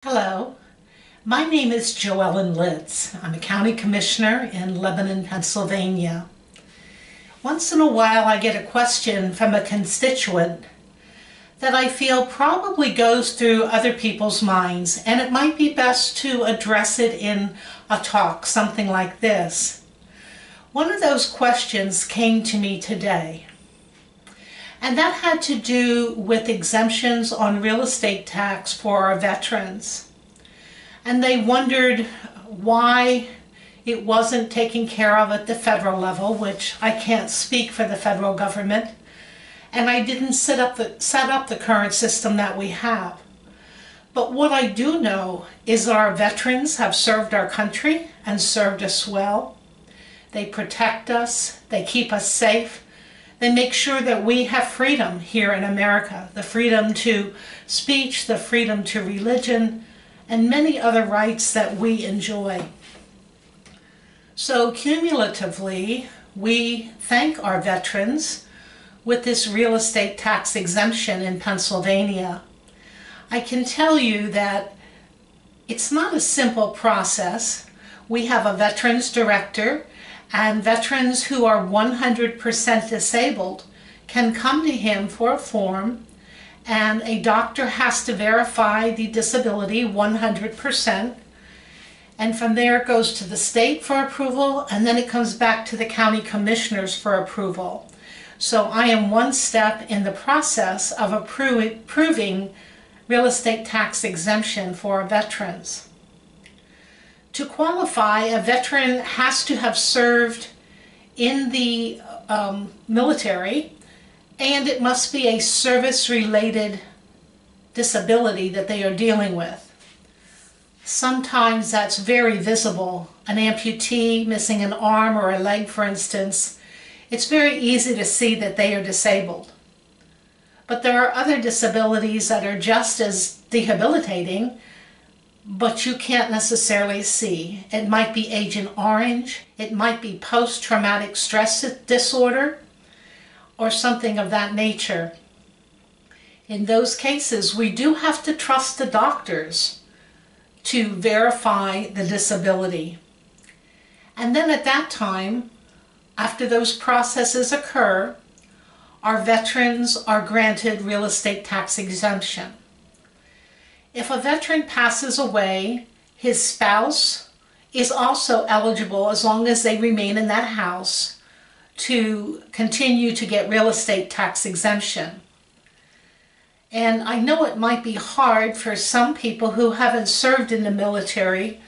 Hello, my name is Joellen Litz. I'm a county commissioner in Lebanon, Pennsylvania. Once in a while I get a question from a constituent that I feel probably goes through other people's minds, and it might be best to address it in a talk, something like this. One of those questions came to me today, and that had to do with exemptions on real estate tax for our veterans. And they wondered why it wasn't taken care of at the federal level, which I can't speak for the federal government, and I didn't set up the current system that we have. But what I do know is that our veterans have served our country and served us well. They protect us, they keep us safe. They make sure that we have freedom here in America, the freedom to speech, the freedom to religion, and many other rights that we enjoy. So cumulatively, we thank our veterans with this real estate tax exemption in Pennsylvania. I can tell you that it's not a simple process. We have a veterans director, and veterans who are 100% disabled can come to him for a form, and a doctor has to verify the disability 100%, and from there it goes to the state for approval, and then it comes back to the county commissioners for approval. So I am one step in the process of approving real estate tax exemption for veterans. To qualify, a veteran has to have served in the military, and it must be a service-related disability that they are dealing with. Sometimes that's very visible. An amputee missing an arm or a leg, for instance, it's very easy to see that they are disabled. But there are other disabilities that are just as debilitating, but you can't necessarily see. It might be Agent Orange, it might be post-traumatic stress disorder, or something of that nature. In those cases, we do have to trust the doctors to verify the disability. And then at that time, after those processes occur, our veterans are granted real estate tax exemption. If a veteran passes away, his spouse is also eligible, as long as they remain in that house, to continue to get real estate tax exemption. And I know it might be hard for some people who haven't served in the military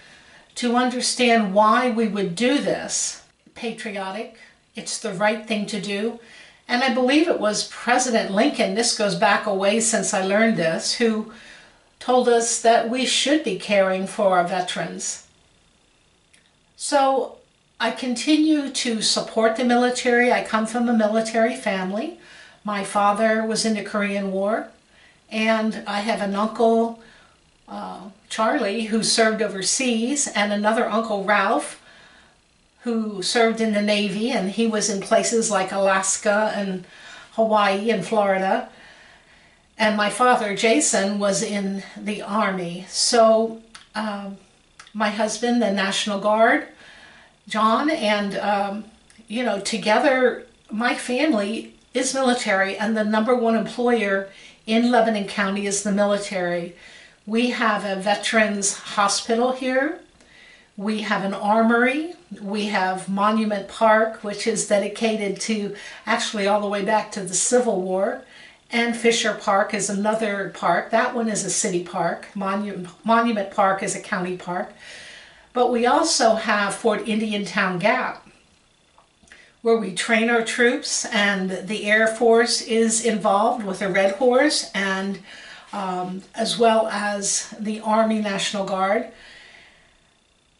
to understand why we would do this. Patriotic, it's the right thing to do. And I believe it was President Lincoln, this goes back a ways since I learned this, who told us that we should be caring for our veterans. So I continue to support the military. I come from a military family. My father was in the Korean War, and I have an uncle, Charlie, who served overseas, and another uncle, Ralph, who served in the Navy, and he was in places like Alaska and Hawaii and Florida. And my father, Jason, was in the Army. So my husband, the National Guard, John, and together my family is military, and the #1 employer in Lebanon County is the military. We have a veterans hospital here. We have an armory. We have Monument Park, which is dedicated to actually all the way back to the Civil War. And Fisher Park is another park. That one is a city park. Monument Park is a county park. But we also have Fort Indiantown Gap, where we train our troops, and the Air Force is involved with the Red Horse, and as well as the Army National Guard.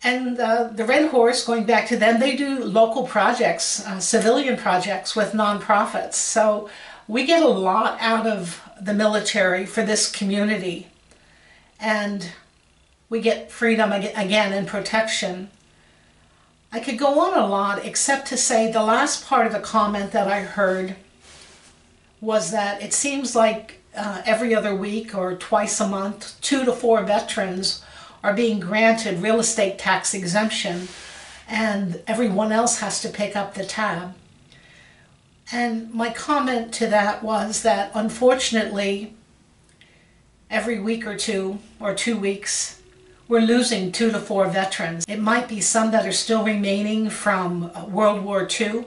And the Red Horse, going back to them, they do local projects, civilian projects with nonprofits. So we get a lot out of the military for this community, and we get freedom again and protection. I could go on a lot, except to say the last part of the comment that I heard was that it seems like every other week or twice a month, 2 to 4 veterans are being granted real estate tax exemption, and everyone else has to pick up the tab. And my comment to that was that unfortunately, every week or 2 weeks, we're losing 2 to 4 veterans. It might be some that are still remaining from World War II,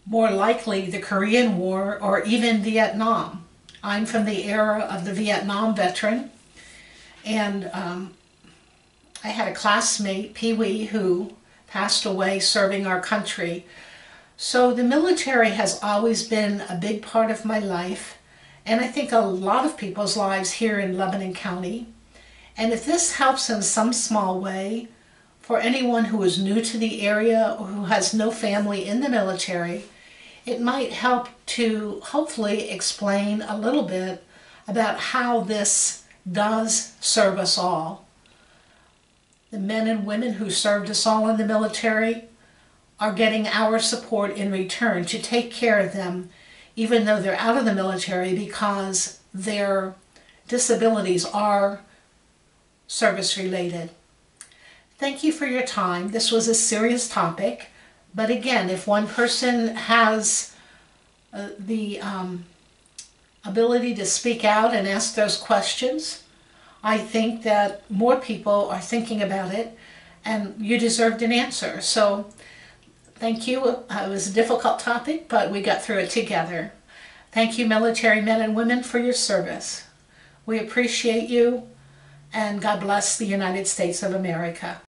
more likely the Korean War or even Vietnam. I'm from the era of the Vietnam veteran, and I had a classmate, Pee Wee, who passed away serving our country. So the military has always been a big part of my life, and I think a lot of people's lives here in Lebanon County. And if this helps in some small way for anyone who is new to the area or who has no family in the military, it might help to hopefully explain a little bit about how this does serve us all. The men and women who served us all in the military are getting our support in return to take care of them, even though they're out of the military, because their disabilities are service-related. Thank you for your time. This was a serious topic, but again, if one person has the ability to speak out and ask those questions, I think that more people are thinking about it, and you deserved an answer. So thank you. It was a difficult topic, but we got through it together. Thank you, military men and women, for your service. We appreciate you, and God bless the United States of America.